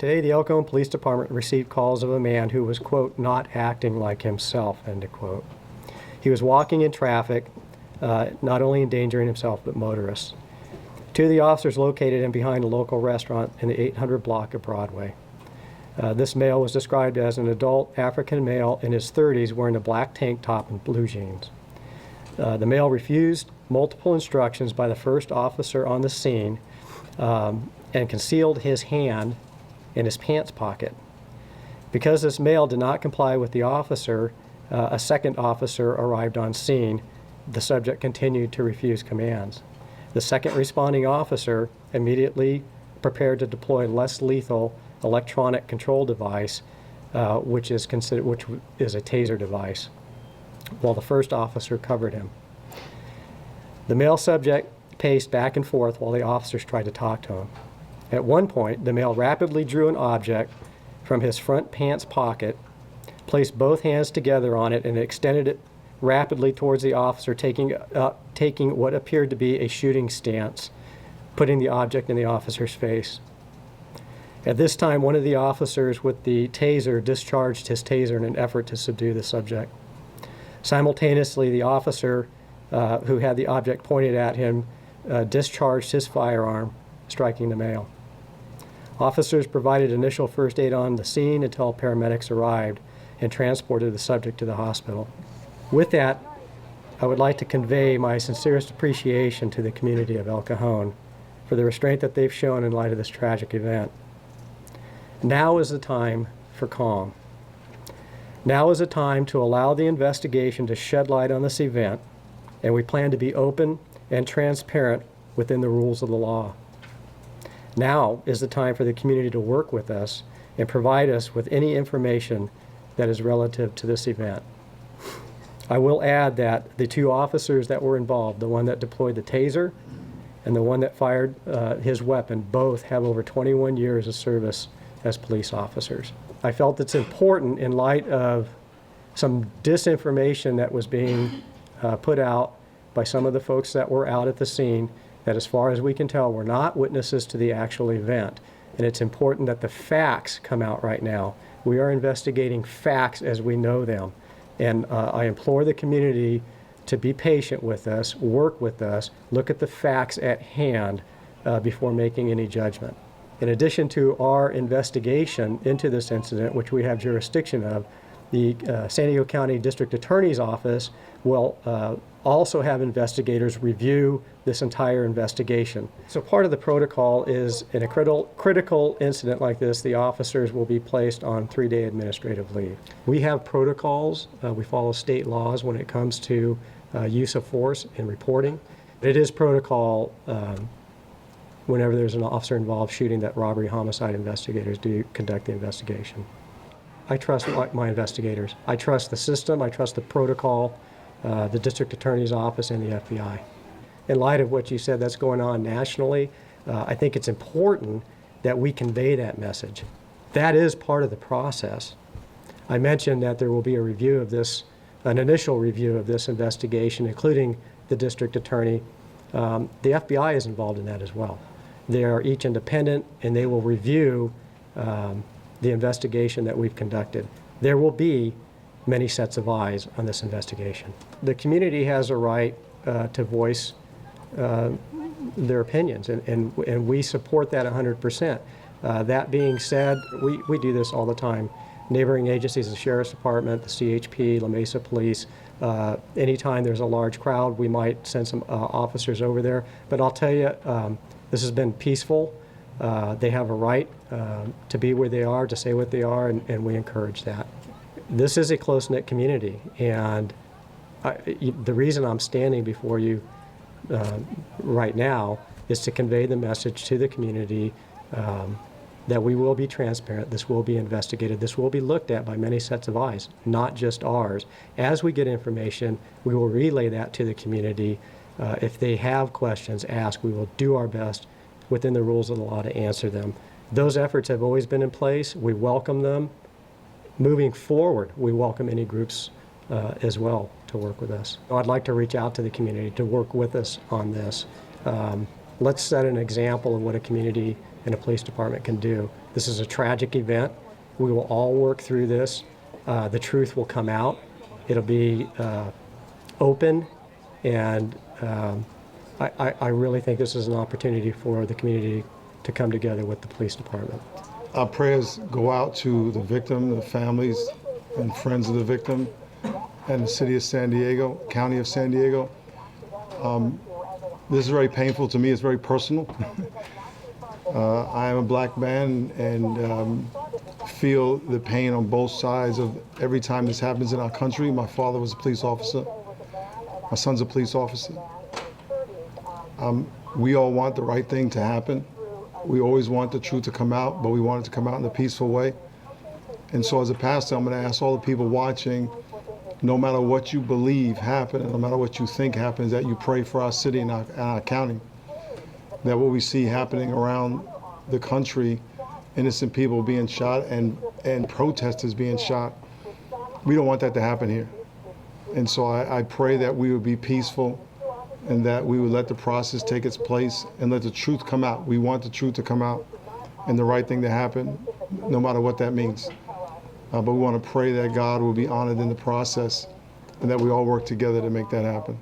Today, the El Cajon Police Department received calls of a man who was, quote, not acting like himself, end of quote. He was walking in traffic, not only endangering himself, but motorists. Two of the officers located him behind a local restaurant in the 800 block of Broadway. This male was described as an adult African male in his 30s wearing a black tank top and blue jeans. The male refused multiple instructions by the first officer on the scene and concealed his hand in his pants pocket. Because this male did not comply with the officer, a second officer arrived on scene. The subject continued to refuse commands. The second responding officer immediately prepared to deploy less lethal electronic control device, which is a taser device, while the first officer covered him. The male subject paced back and forth while the officers tried to talk to him. At one point, the male rapidly drew an object from his front pants pocket, placed both hands together on it, and extended it rapidly towards the officer, taking what appeared to be a shooting stance, putting the object in the officer's face. At this time, one of the officers with the taser discharged his taser in an effort to subdue the subject. Simultaneously, the officer who had the object pointed at him discharged his firearm, striking the male. Officers provided initial first aid on the scene until paramedics arrived and transported the subject to the hospital. With that, I would like to convey my sincerest appreciation to the community of El Cajon for the restraint that they've shown in light of this tragic event. Now is the time for calm. Now is the time to allow the investigation to shed light on this event, and we plan to be open and transparent within the rules of the law. Now is the time for the community to work with us and provide us with any information that is relative to this event. I will add that the two officers that were involved, the one that deployed the taser and the one that fired his weapon, both have over 21 years of service as police officers. I felt it's important in light of some disinformation that was being put out by some of the folks that were out at the scene, that as far as we can tell, were not witnesses to the actual event. And it's important that the facts come out right now. We are investigating facts as we know them. And I implore the community to be patient with us, work with us, look at the facts at hand before making any judgment. In addition to our investigation into this incident, which we have jurisdiction of, the San Diego County District Attorney's Office will also have investigators review this entire investigation. So part of the protocol is in a critical incident like this, the officers will be placed on 3-day administrative leave. We have protocols. We follow state laws when it comes to use of force and reporting. It is protocol whenever there's an officer involved shooting that robbery homicide investigators do conduct the investigation. I trust my investigators. I trust the system. I trust the protocol, the district attorney's office, and the FBI. In light of what you said that's going on nationally, I think it's important that we convey that message. That is part of the process. I mentioned that there will be a review of this, an initial review of this investigation, including the district attorney. The FBI is involved in that as well. They are each independent, and they will review the investigation that we've conducted. There will be many sets of eyes on this investigation. The community has a right to voice their opinions, and we support that 100%. That being said, we do this all the time. Neighboring agencies, the Sheriff's Department, the CHP, La Mesa Police, anytime there's a large crowd, we might send some officers over there. But I'll tell you, this has been peaceful. They have a right to be where they are, to say what they are, and we encourage that. This is a close-knit community, and the reason I'm standing before you right now is to convey the message to the community that we will be transparent, this will be investigated, this will be looked at by many sets of eyes, not just ours. As we get information, we will relay that to the community. If they have questions, ask. We will do our best within the rules of the law to answer them. Those efforts have always been in place. We welcome them. Moving forward, we welcome any groups as well to work with us. I'd like to reach out to the community to work with us on this. Let's set an example of what a community and a police department can do. This is a tragic event. We will all work through this. The truth will come out. It'll be open, and I really think this is an opportunity for the community to come together with the police department. Our prayers go out to the victim, the families and friends of the victim, and the city of San Diego, county of San Diego. This is very painful to me. It's very personal. I am a black man and feel the pain on both sides of every time this happens in our country. My father was a police officer. My son's a police officer. We all want the right thing to happen. We always want the truth to come out, but we want it to come out in a peaceful way. And so as a pastor, I'm going to ask all the people watching, no matter what you believe happened, no matter what you think happens, that you pray for our city and our county. That what we see happening around the country, innocent people being shot and protesters being shot, we don't want that to happen here. And so I pray that we would be peaceful and that we would let the process take its place and let the truth come out. We want the truth to come out and the right thing to happen, no matter what that means. But we want to pray that God will be honored in the process and that we all work together to make that happen.